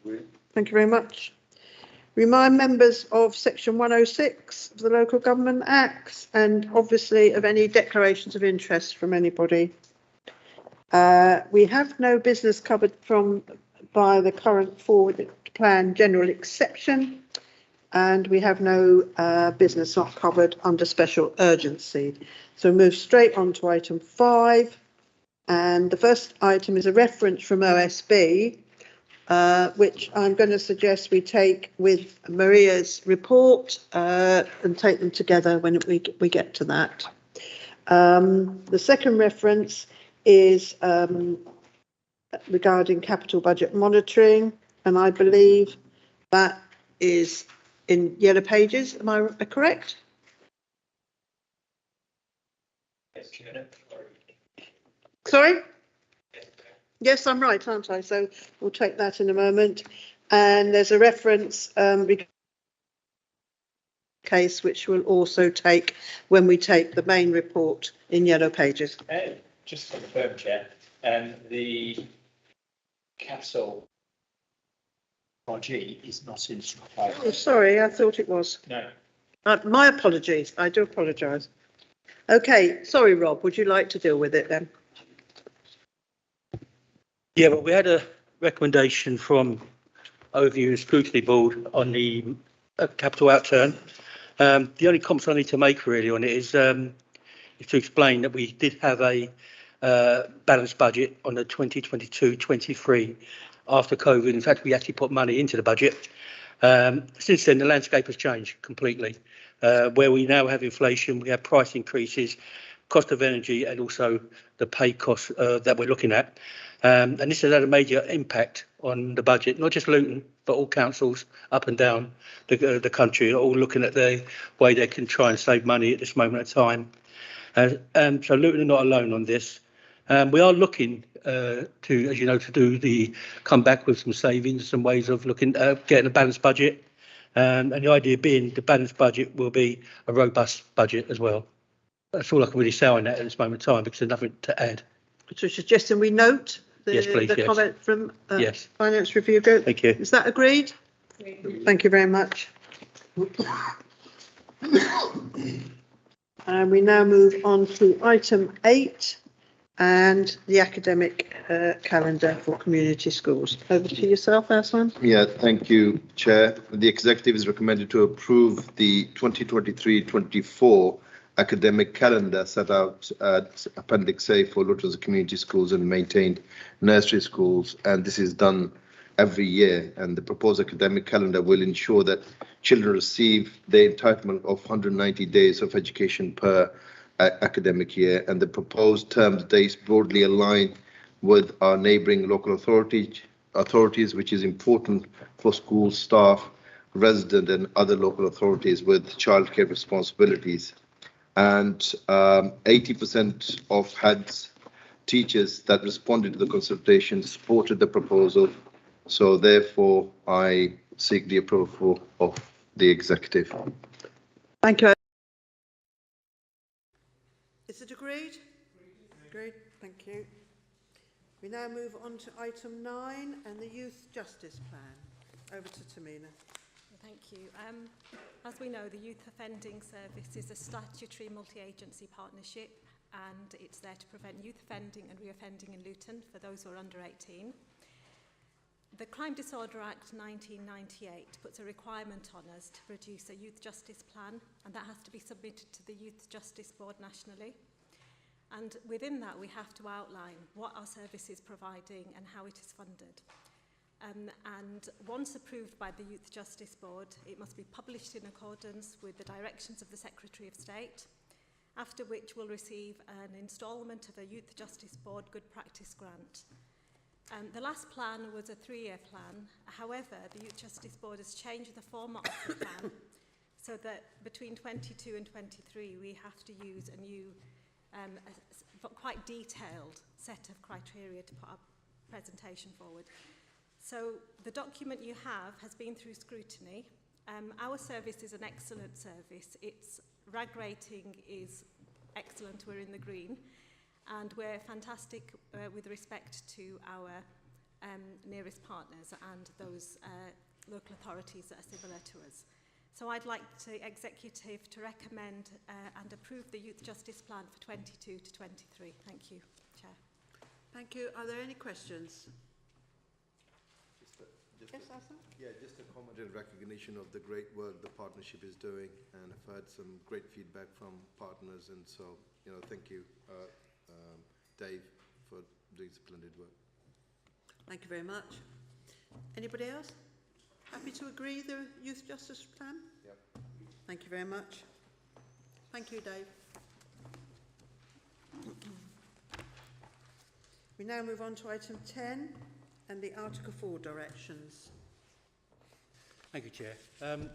Thank you very much. Remind members of Section 106 of the Local Government Acts and obviously of any declarations of interest from anybody. We have no business covered by the current forward plan general exception, and we have no business not covered under special urgency. So move straight on to item 5. And the first item is a reference from OSB, which I'm going to suggest we take with Maria's report and take them together when we get to that. The second reference is regarding capital budget monitoring, and I believe that is in yellow pages. Am I correct? Sorry? Yes, I'm right, aren't I? So we'll take that in a moment. And there's a reference case which we'll also take when we take the main report in yellow pages. Just to confirm, Chair, the capital RG is not in. Oh, sorry, I thought it was. No. My apologies. I do apologise. Okay, sorry, Rob. Would you like to deal with it then? Yeah, well, we had a recommendation from Overview and Scrutiny Board on the capital outturn. The only comments I need to make really on it is to explain that we did have a balanced budget on the 2022-23 after COVID. In fact, we actually put money into the budget. Since then, the landscape has changed completely. Where we now have inflation, we have price increases, cost of energy, and also the pay costs that we're looking at. And this has had a major impact on the budget, not just Luton, but all councils up and down the country, all looking at the way they can try and save money at this moment of time. So Luton are not alone on this. We are looking to, as you know, come back with some savings, some ways of looking at getting a balanced budget. And the idea being the balanced budget will be a robust budget as well. That's all I can really say on that at this moment in time because there's nothing to add. So suggesting we note the comment from yes. Finance Review Group. Thank you. Is that agreed? Thank you very much. And we now move on to item 8 and the academic calendar for community schools. Over to yourself, Aslan. Yeah, thank you, Chair. The Executive is recommended to approve the 2023-24 academic calendar set out at Appendix A for Luton's community schools and maintained nursery schools, and this is done every year. And the proposed academic calendar will ensure that children receive the entitlement of 190 days of education per academic year, and the proposed term dates broadly align with our neighbouring local authorities, which is important for school staff, resident and other local authorities with childcare responsibilities. And 80% of heads, teachers that responded to the consultation supported the proposal. So therefore, I seek the approval of the Executive. Thank you. Is it agreed? Agreed. Thank you. We now move on to item 9 and the Youth Justice Plan. Over to Tamina. Thank you. As we know, the Youth Offending Service is a statutory multi-agency partnership, and it's there to prevent youth offending and reoffending in Luton for those who are under 18. The Crime Disorder Act 1998 puts a requirement on us to produce a youth justice plan, and that has to be submitted to the Youth Justice Board nationally. And within that, we have to outline what our service is providing and how it is funded. And once approved by the Youth Justice Board, it must be published in accordance with the directions of the Secretary of State, after which we'll receive an instalment of a Youth Justice Board Good Practice Grant. The last plan was a 3-year plan. However, the Youth Justice Board has changed the format of the plan so that between 22 and 23 we have to use a new, quite detailed set of criteria to put our presentation forward. So the document you have has been through scrutiny. Our service is an excellent service. Its RAG rating is excellent, we're in the green, and we're fantastic with respect to our nearest partners and those local authorities that are similar to us. So I'd like the executive to recommend and approve the Youth Justice Plan for 22 to 23. Thank you, Chair. Thank you. Are there any questions? Yes, Asa? Yeah, just a comment in recognition of the great work the partnership is doing, and I've had some great feedback from partners, and so, thank you, Dave, for doing splendid work. Thank you very much. Anybody else? Happy to agree the Youth Justice Plan? Yep. Thank you very much. Thank you, Dave. We now move on to item 10 and the Article 4 directions. Thank you, Chair. The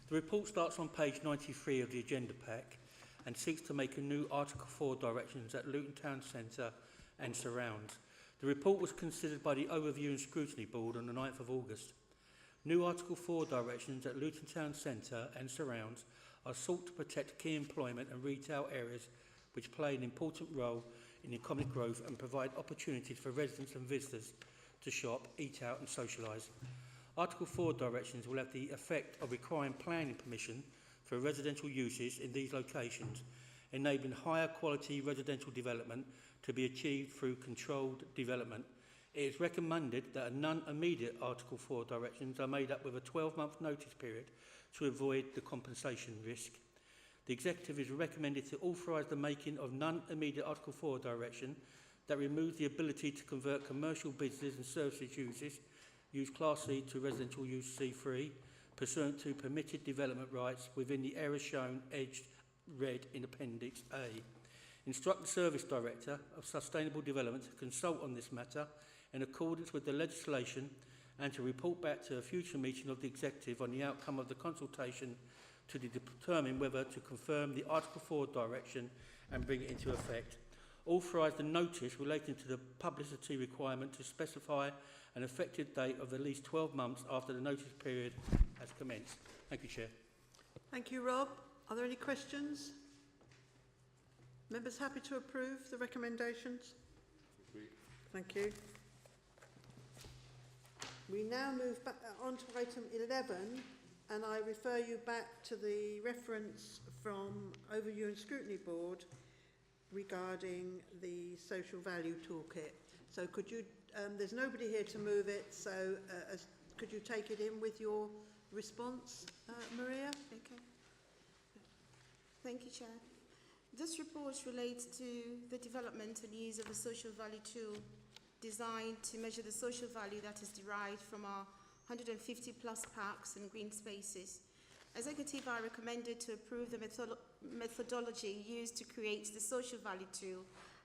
report starts on page 93 of the agenda pack and seeks to make a new Article 4 directions at Luton Town Centre and surrounds. The report was considered by the Overview and Scrutiny Board on the 9th of August. New Article 4 directions at Luton Town Centre and surrounds are sought to protect key employment and retail areas which play an important role in economic growth and provide opportunities for residents and visitors to shop, eat out and socialise. Article 4 directions will have the effect of requiring planning permission for residential uses in these locations, enabling higher quality residential development to be achieved through controlled development. It is recommended that a non-immediate Article 4 directions are made up with a 12-month notice period to avoid the compensation risk. The Executive is recommended to authorise the making of non-immediate Article 4 direction that removes the ability to convert commercial businesses and services use Class C to residential use C3, pursuant to permitted development rights within the area shown edged red in Appendix A. Instruct the Service Director of Sustainable Development to consult on this matter in accordance with the legislation and to report back to a future meeting of the Executive on the outcome of the consultation to determine whether to confirm the Article 4 direction and bring it into effect. Authorise the notice relating to the publicity requirement to specify an effective date of at least 12 months after the notice period has commenced. Thank you, Chair. Thank you, Rob. Are there any questions? Members happy to approve the recommendations? Agreed. Thank you. We now move back on to item 11, and I refer you back to the reference from Overview and Scrutiny Board regarding the social value toolkit. So could you, there's nobody here to move it, so could you take it in with your response, Maria? Okay. Thank you, Chair. This report relates to the development and use of a social value tool designed to measure the social value that is derived from our 150 plus parks and green spaces. Executive are recommended to approve the methodology used to create the social value tool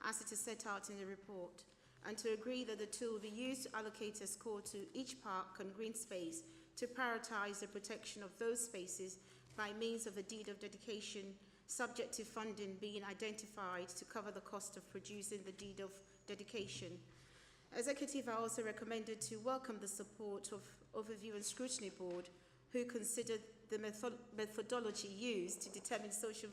as it is set out in the report, and to agree that the tool will be used to allocate a score to each park and green space to prioritise the protection of those spaces by means of a deed of dedication, subject to funding being identified to cover the cost of producing the deed of dedication. Executive are also recommended to welcome the support of Overview and Scrutiny Board, who considered the methodology used to determine social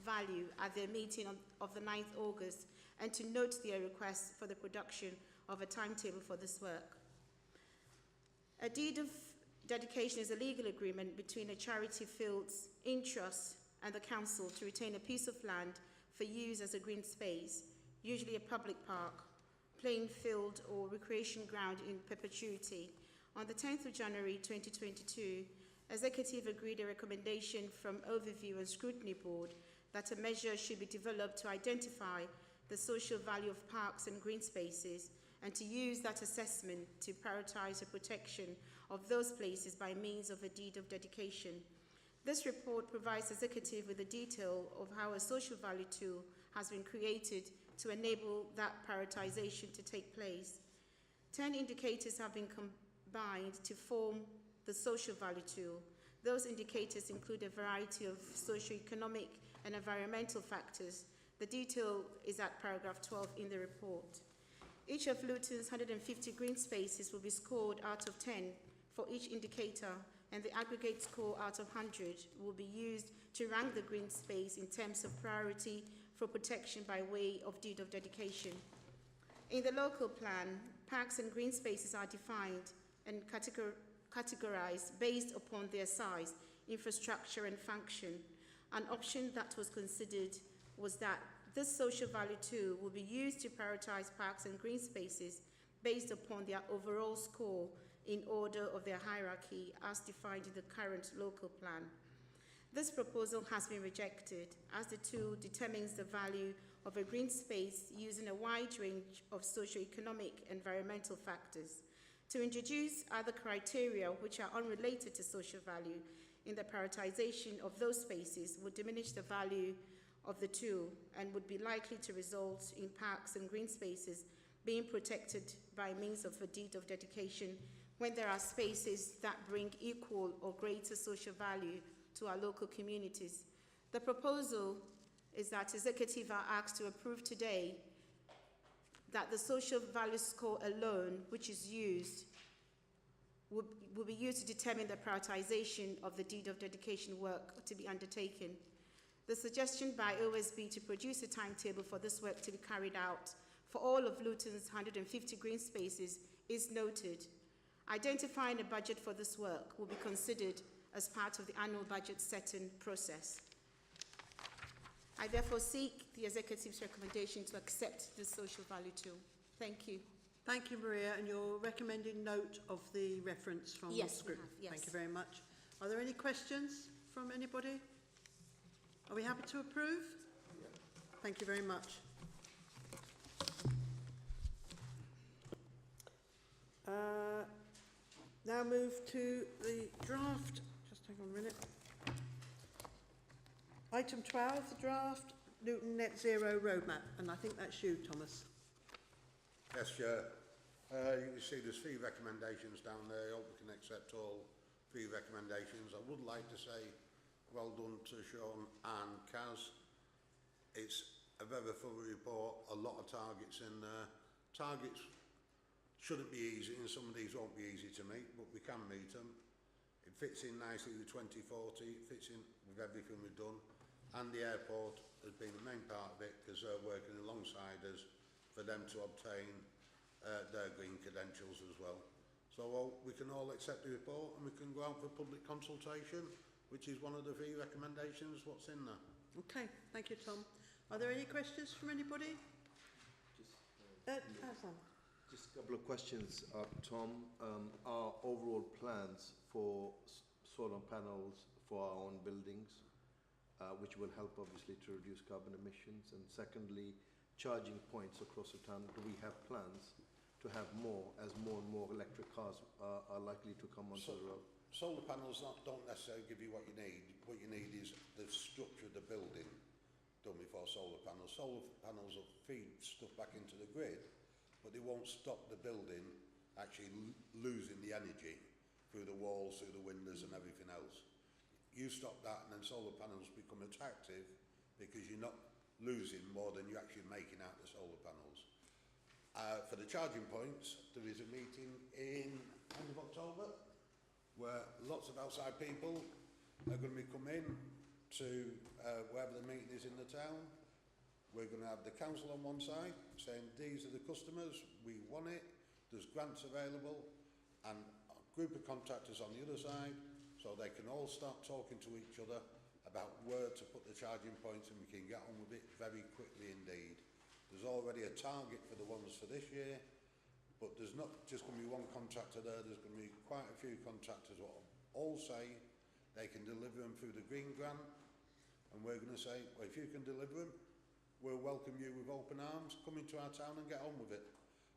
value at their meeting of the 9th August, and to note their request for the production of a timetable for this work. A deed of dedication is a legal agreement between a charity fields in trust and the council to retain a piece of land for use as a green space, usually a public park, playing field or recreation ground in perpetuity. On the 10th of January 2022, Executive agreed a recommendation from Overview and Scrutiny Board that a measure should be developed to identify the social value of parks and green spaces, and to use that assessment to prioritise the protection of those places by means of a deed of dedication. This report provides Executive with the detail of how a social value tool has been created to enable that prioritisation to take place. 10 indicators have been combined to form the social value tool. Those indicators include a variety of socio-economic and environmental factors. The detail is at paragraph 12 in the report. Each of Luton's 150 green spaces will be scored out of 10 for each indicator, and the aggregate score out of 100 will be used to rank the green space in terms of priority for protection by way of deed of dedication. In the local plan, parks and green spaces are defined and categorized based upon their size, infrastructure and function. An option that was considered was that this social value tool will be used to prioritize parks and green spaces based upon their overall score in order of their hierarchy as defined in the current local plan. This proposal has been rejected as the tool determines the value of a green space using a wide range of socio-economic environmental factors. To introduce other criteria which are unrelated to social value in the prioritization of those spaces would diminish the value of the tool and would be likely to result in parks and green spaces being protected by means of a deed of dedication when there are spaces that bring equal or greater social value to our local communities. The proposal is that Executive are asked to approve today that the social value score alone, which is used, will be used to determine the prioritization of the deed of dedication work to be undertaken. The suggestion by OSB to produce a timetable for this work to be carried out for all of Luton's 150 green spaces is noted. Identifying a budget for this work will be considered as part of the annual budget setting process. I therefore seek the Executive's recommendation to accept the social value tool. Thank you. Thank you, Maria, and you're recommending note of the reference from Yes, the script. we have, yes. Thank you very much. Are there any questions from anybody? Are we happy to approve? Yeah. Thank you very much. Now move to the draft. Just hang on a minute. Item 12, the draft Luton Net Zero Roadmap, and I think that's you, Thomas. Yes, Chair. You can see there's 3 recommendations down there. I hope we can accept all 3 recommendations. I would like to say well done to Sean and Kaz. It's a very thorough report, a lot of targets in there. Targets shouldn't be easy, and some of these won't be easy to meet, but we can meet them. It fits in nicely with 2040, it fits in with everything we've done, and the airport has been the main part of it because they're working alongside us for them to obtain their green credentials as well. So we can all accept the report and we can go out for public consultation, which is one of the 3 recommendations what's in there. Okay, thank you, Tom. Are there any questions from anybody? Aslan. Just a couple of questions, Tom. Our overall plans for solar panels for our own buildings, which will help obviously to reduce carbon emissions, and secondly, charging points across the town. Do we have plans to have more as more and more electric cars are likely to come onto the road? Solar panels don't necessarily give you what you need. What you need is the structure of the building done before solar panels. Solar panels will feed stuff back into the grid, but they won't stop the building actually losing the energy through the walls, through the windows and everything else. You stop that and then solar panels become attractive because you're not losing more than you're actually making out the solar panels. For the charging points, there is a meeting in end of October where lots of outside people are going to be coming to wherever the meeting is in the town. We're going to have the council on one side saying these are the customers, we want it, there's grants available, and a group of contractors on the other side so they can all start talking to each other about where to put the charging points and we can get on with it very quickly indeed. There's already a target for the ones for this year, but there's not just going to be one contractor there, there's going to be quite a few contractors who all say they can deliver them through the Green Grant, and we're going to say, well, if you can deliver them, we'll welcome you with open arms, come into our town and get on with it.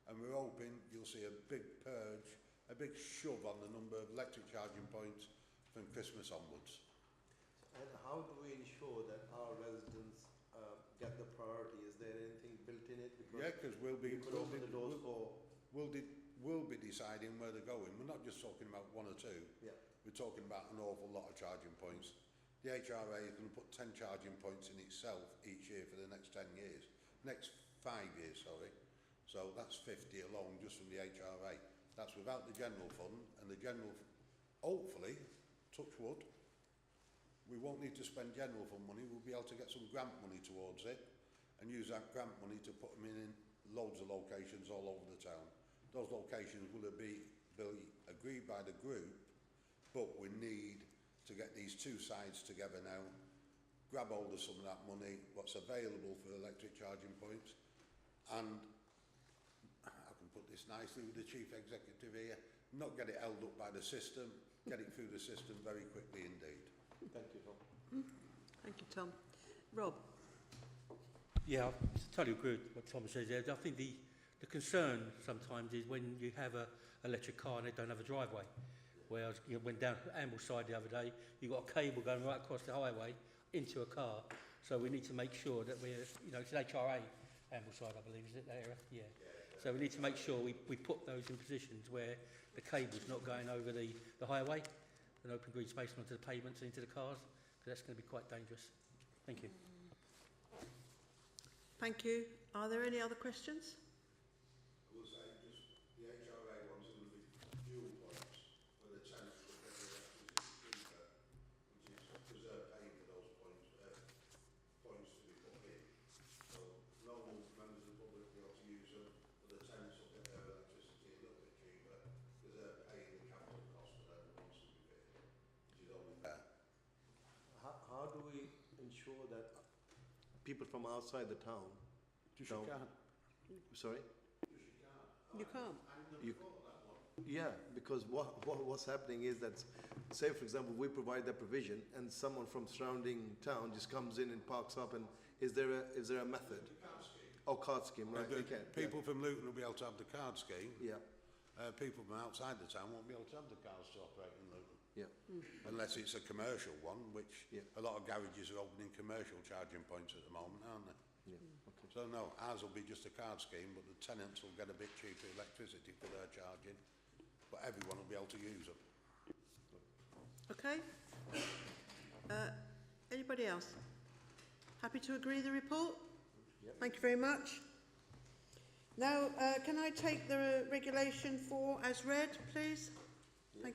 And we're hoping you'll see a big purge, a big shove on the number of electric charging points from Christmas onwards. And how do we ensure that our residents get the priority? Is there anything built in it? Because yeah, because we'll be deciding where they're going. We're not just talking about 1 or 2. Yeah. We're talking about an awful lot of charging points. The HRA is going to put 10 charging points in itself each year for the next 10 years. Next 5 years, sorry. So that's 50 alone just from the HRA. That's without the general fund, and the general, hopefully, touch wood, we won't need to spend general fund money. We'll be able to get some grant money towards it and use that grant money to put them in loads of locations all over the town. those locations will be agreed by the group, but we need to get these two sides together now, grab hold of some of that money, what's available for electric charging points, and I can put this nicely with the Chief Executive here, not get it held up by the system, get it through the system very quickly indeed. Thank you, Tom. Thank you, Tom. Rob? Yeah, I totally agree with what Tom says there. I think the concern sometimes is when you have a electric car and they don't have a driveway. Where I went down Ambleside the other day, you've got a cable going right across the highway into a car. So we need to make sure that we're, you know, it's an HRA, Ambleside, I believe, is it that area? Yeah. So we need to make sure we put those in positions where the cable's not going over the highway, an open green space onto the pavements and into the cars, because that's going to be quite dangerous. Thank you. Thank you. Are there any other questions? I will say just the HRA ones will be fuel points for the tenants will get the electricity cheaper, which is preserve paying for those points to be put in. So normal members of the public will be able to use them, but the tenants will get their electricity a little bit cheaper because they're paying the capital cost for them once to be fitted, which is only fair. How do we ensure that people from outside the town don't... Sorry? You can't. Yeah, because what's happening is that, say for example, we provide that provision and someone from surrounding town just comes in and parks up, and is there a method? Oh, card scheme, right? Okay. People from Luton will be able to have the card scheme. Yeah. People from outside the town won't be able to have the cards to operate in Luton. Yeah. Unless it's a commercial one, which Yeah. a lot of garages are opening commercial charging points at the moment, aren't they? Yeah. Okay. So no, ours will be just a card scheme, but the tenants will get a bit cheaper electricity for their charging, but everyone will be able to use them. Okay. Anybody else? Happy to agree the report? Yep. Thank you very much. Now, can I take the regulation 4 as read, please?